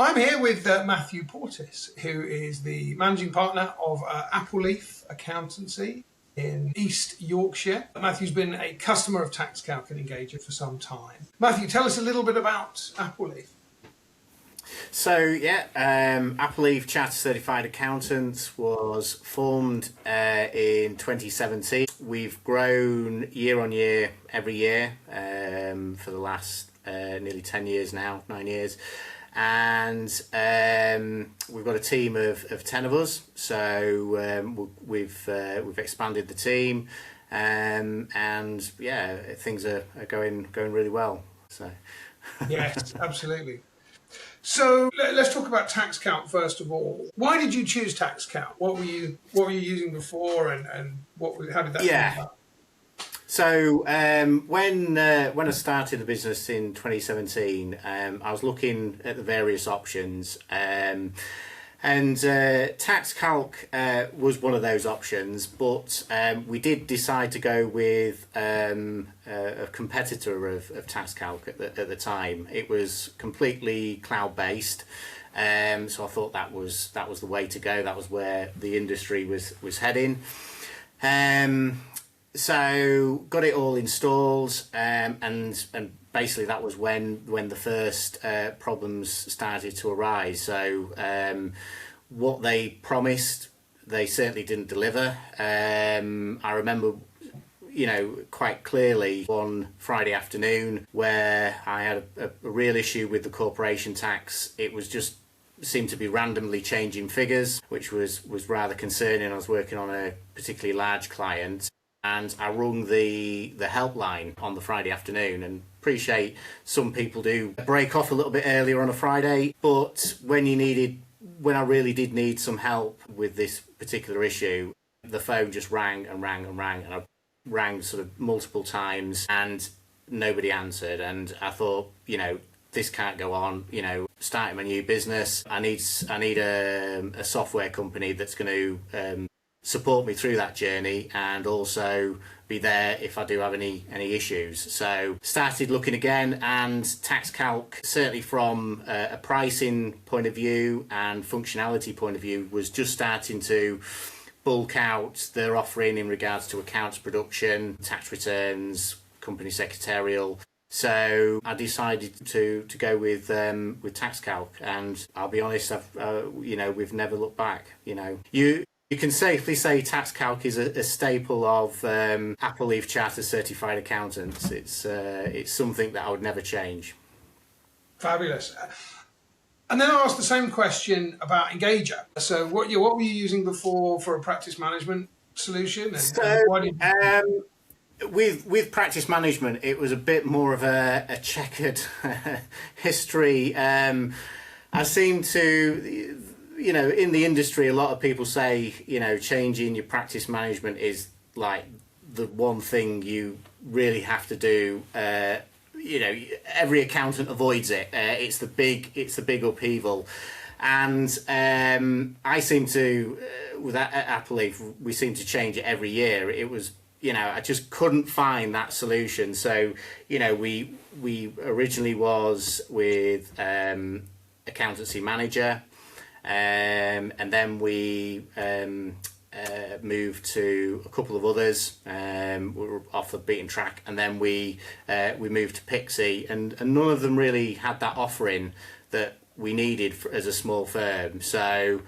I'm here with Matthew Portas, who is the managing partner of Appleleaf Accountancy in East Yorkshire. Matthew's been a customer of TaxCalc and Engager for some time. Matthew, tell us a little bit about Appleleaf. So Appleleaf Chartered Certified Accountants was formed in 2017. We've grown year on year, every year, for the last nearly 10 years now, 9 years. And we've got a team of 10 of us, so we've expanded the team, and yeah, things are going really well. So Yes, absolutely. So let's talk about TaxCalc first of all. Why did you choose TaxCalc? What were you using before, and how did that come about? So when I started the business in 2017, I was looking at the various options, and TaxCalc was one of those options, but we did decide to go with a competitor of TaxCalc at the time. It was completely cloud-based, so I thought that was the way to go. That was where the industry was heading. So got it all installed, and basically that was when the first problems started to arise. So what they promised, they certainly didn't deliver. I remember, quite clearly one Friday afternoon where I had a real issue with the corporation tax. It was just seemed to be randomly changing figures, which was rather concerning. I was working on a particularly large client, and I rung the helpline on the Friday afternoon, and appreciate some people do break off a little bit earlier on a Friday, but when I really did need some help with this particular issue, the phone just rang and rang and rang, and I rang sort of multiple times and nobody answered. And I thought, this can't go on. Starting my new business, I need a software company that's going to support me through that journey, and also be there if I do have any issues. So started looking again, and TaxCalc, certainly from a pricing point of view and functionality point of view, was just starting to bulk out their offering in regards to accounts production, tax returns, company secretarial. So I decided to go with TaxCalc, and I'll be honest, we've never looked back. You can safely say TaxCalc is a staple of Appleleaf Chartered Certified Accountants. It's something that I would never change. Fabulous. And then I asked the same question about Engager. So what were you using before for a practice management solution? And why did With practice management, it was a bit more of a checkered history. I seem to, in the industry, a lot of people say, changing your practice management is like the one thing you really have to do. Every accountant avoids it. It's the big upheaval. And I seem to, with Appleleaf, we seem to change it every year. It was, I just couldn't find that solution. So, we originally was with Accountancy Manager, and then we moved to a couple of others. We were off the beaten track, and then we moved to Pixie, and none of them really had that offering that we needed as a small firm. So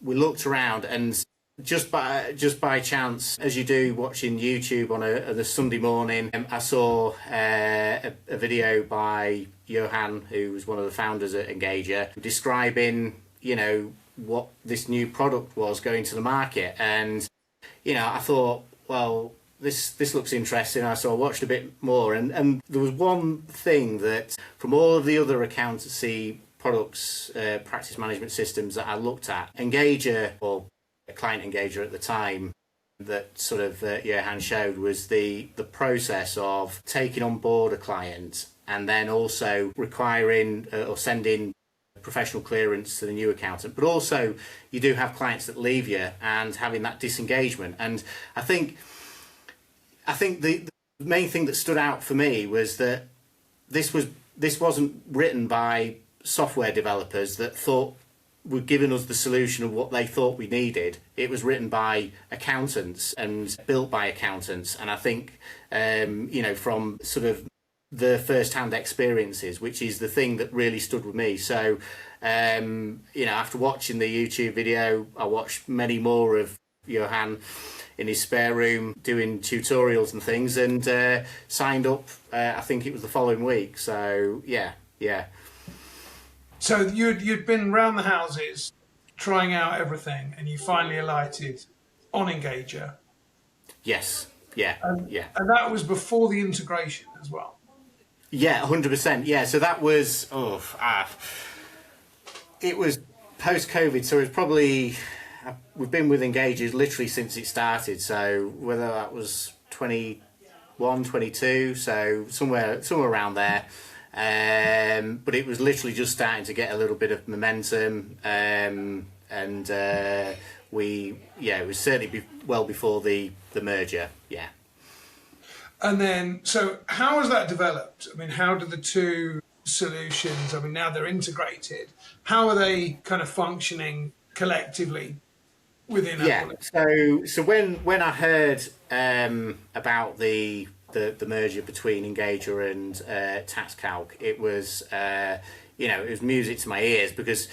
we looked around, and just by chance, as you do watching YouTube on a Sunday morning, I saw a video by Johan, who was one of the founders at Engager, describing what this new product was going to the market. And I thought, well, this looks interesting. So I watched a bit more, and there was one thing that from all of the other accountancy products, practice management systems that I looked at, Engager, or Client Engager at the time, that sort of Johan showed, was the process of taking on board a client and then also requiring or sending professional clearance to the new accountant. But also you do have clients that leave you, and having that disengagement. And I think the main thing that stood out for me was that this wasn't written by software developers that thought were giving us the solution of what they thought we needed. It was written by accountants and built by accountants, and I think from sort of the first-hand experiences, which is the thing that really stood with me. So after watching the YouTube video, I watched many more of Johan in his spare room doing tutorials and things, and signed up. I think it was the following week. So yeah. So you'd been round the houses trying out everything, and you finally alighted on Engager. Yes. And that was before the integration as well. Yeah, 100%. Yeah, so that was it was post-COVID, so it was probably, we've been with Engager literally since it started. So whether that was 21, 22, so somewhere around there. But it was literally just starting to get a little bit of momentum, and it was certainly well before the merger. Yeah. And then, so how has that developed? I mean, how do the two solutions, I mean, now they're integrated, how are they kind of functioning collectively within Appleleaf? So when I heard about the merger between Engager and TaxCalc, it was it was music to my ears, because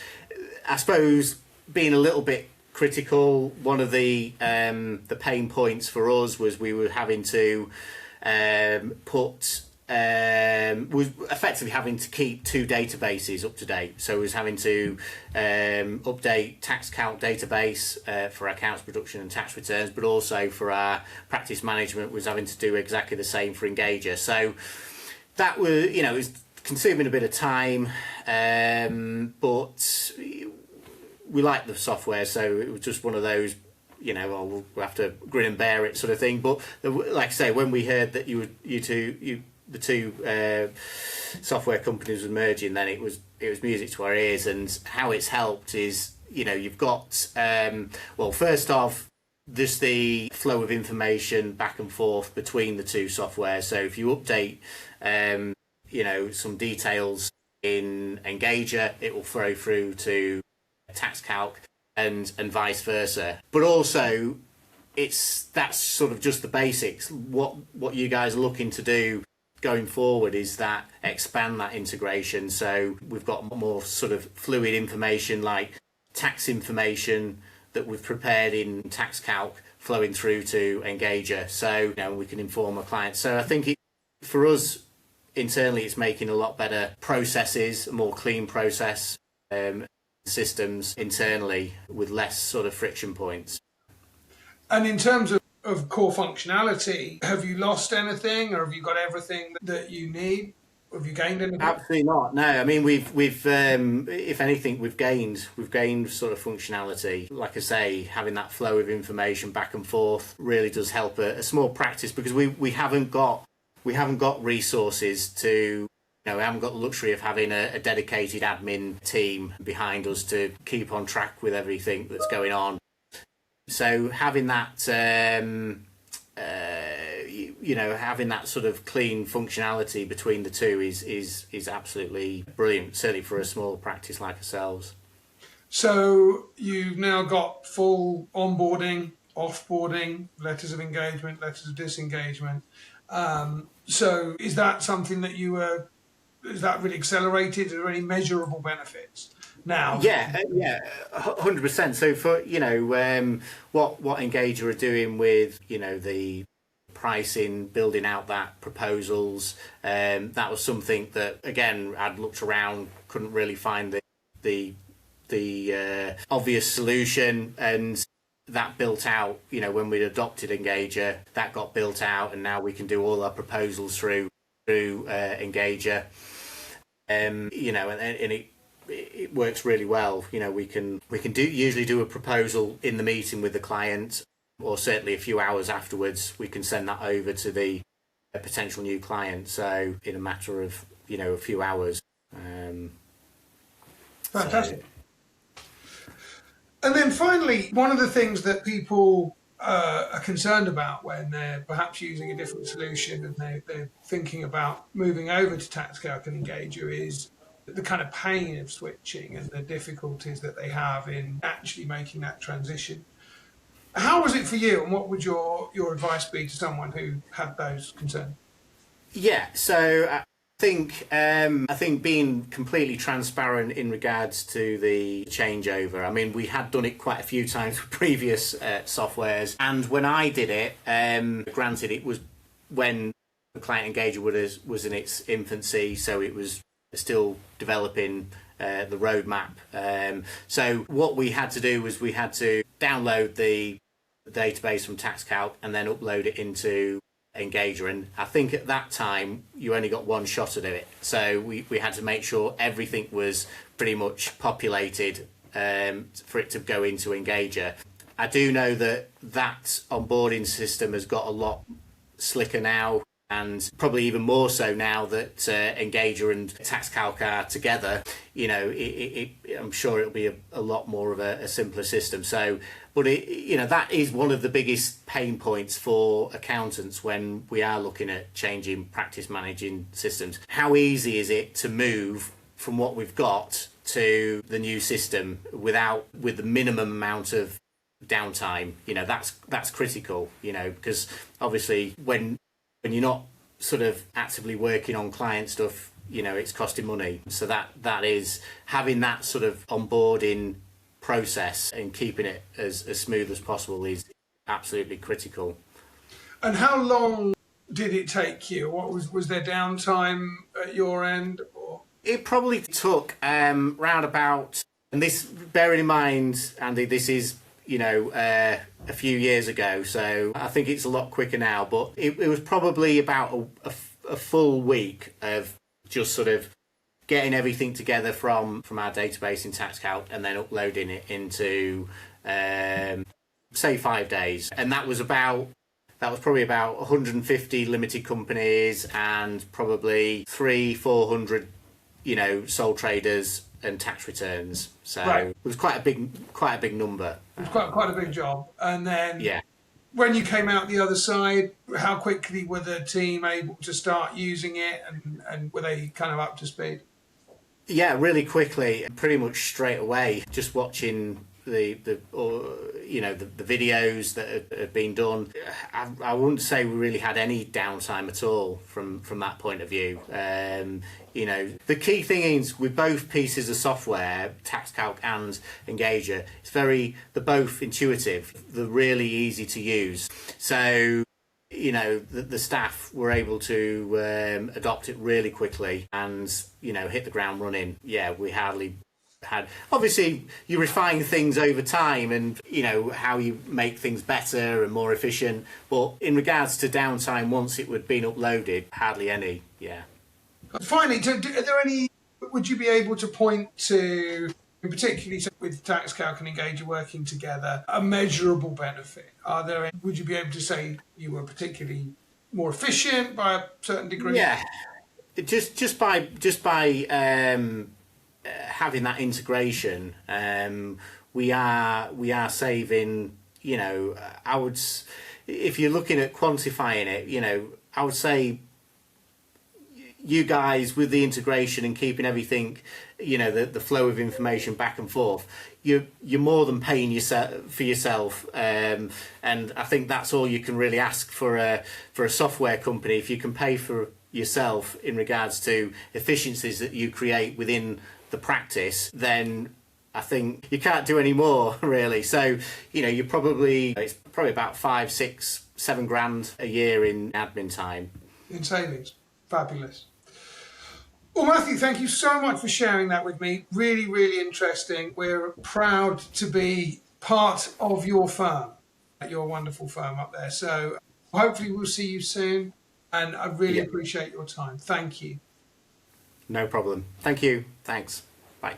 I suppose, being a little bit critical, one of the pain points for us was we were having to was effectively having to keep two databases up to date. So it was having to update TaxCalc database for accounts production and tax returns, but also for our practice management was having to do exactly the same for Engager. So that was, it was consuming a bit of time, but we liked the software, so it was just one of those, we'll have to grin and bear it sort of thing. But like I say, when we heard that the two software companies were merging, then it was music to our ears. And how it's helped is, you've got first off, just the flow of information back and forth between the two softwares. So if you update some details in Engager, it will flow through to TaxCalc and vice versa. But also, that's sort of just the basics. What you guys are looking to do going forward is that expand that integration, so we've got more sort of fluid information, like tax information that we've prepared in TaxCalc flowing through to Engager, so we can inform our clients. So I think for us internally, it's making a lot better processes, a more clean process, systems internally with less sort of friction points. And in terms of core functionality, have you lost anything, or have you got everything that you need? Have you gained anything? Absolutely not. No, I mean we've if anything, we've gained sort of functionality. Like I say, having that flow of information back and forth really does help a small practice, because we haven't got resources to. We haven't got the luxury of having a dedicated admin team behind us to keep on track with everything that's going on. So having that, having that sort of clean functionality between the two is absolutely brilliant, certainly for a small practice like ourselves. So you've now got full onboarding, offboarding, letters of engagement, letters of disengagement. So is that something that is that really accelerated? Are there any measurable benefits now? Yeah, 100%. So for what Engager are doing with the pricing, building out that proposals, that was something that, again, I'd looked around, couldn't really find the obvious solution, and that built out. When we adopted Engager, that got built out, and now we can do all our proposals through Engager. And it works really well. We can usually do a proposal in the meeting with the client, or certainly a few hours afterwards we can send that over to the potential new client, so in a matter of a few hours. Fantastic. And then finally, one of the things that people are concerned about when they're perhaps using a different solution and they're thinking about moving over to TaxCalc and Engager is the kind of pain of switching and the difficulties that they have in actually making that transition. How was it for you, and what would your advice be to someone who had those concerns? Yeah, so I think being completely transparent in regards to the changeover. I mean, we had done it quite a few times with previous softwares, and when I did it, granted, it was when the Client Engager was in its infancy, so it was still developing the roadmap. So what we had to do was we had to download the database from TaxCalc and then upload it into Engager, and I think at that time you only got one shot at it, so we had to make sure everything was pretty much populated for it to go into Engager. I do know that onboarding system has got a lot slicker now, and probably even more so now that Engager and TaxCalc are together. You know, I'm sure it'll be a lot more of a simpler system. So, but that is one of the biggest pain points for accountants when we are looking at changing practice managing systems. How easy is it to move from what we've got to the new system with the minimum amount of downtime? You know, that's critical. You know, because obviously when you're not sort of actively working on client stuff, you know, it's costing money. So that is having that sort of onboarding process and keeping it as smooth as possible is absolutely critical. And how long did it take you? What was there downtime at your end? Or? It probably took round about, and this, bearing in mind, Andy, this is, you know, a few years ago, so I think it's a lot quicker now, but it was probably about a full week of just sort of getting everything together from our database in TaxCalc and then uploading it into say 5 days. And that was probably about 150 limited companies and probably 300-400, you know, sole traders and tax returns. So right. It was quite a big number. It was quite a big job. And then yeah. When you came out the other side, how quickly were the team able to start using it, and were they kind of up to speed? Yeah, really quickly, pretty much straight away. Just watching the videos that had been done, I wouldn't say we really had any downtime at all from that point of view. You know, the key thing is with both pieces of software, TaxCalc and Engager, they're both intuitive. They're really easy to use. So, you know, the staff were able to adopt it really quickly and, you know, hit the ground running. Yeah, we hardly had. Obviously, you refine things over time and, you know, how you make things better and more efficient. But in regards to downtime, once it had been uploaded, hardly any, yeah. Finally, would you be able to point to, particularly with TaxCalc and Engager working together, a measurable benefit? Would you be able to say you were particularly more efficient by a certain degree? Yeah, just by having that integration, we are saving. You know, if you're looking at quantifying it, you know, I would say you guys with the integration and keeping everything, you know, the flow of information back and forth, you're more than paying for yourself, and I think that's all you can really ask for a software company. If you can pay for yourself in regards to efficiencies that you create within the practice, then I think you can't do any more really. So, you know, it's probably about 5, 6, 7 grand a year in admin time. In savings. Fabulous. Well, Matthew, thank you so much for sharing that with me. Really, really interesting. We're proud to be part of your firm, your wonderful firm up there. So hopefully we'll see you soon. And I really appreciate your time. Thank you. No problem. Thank you. Thanks. Bye.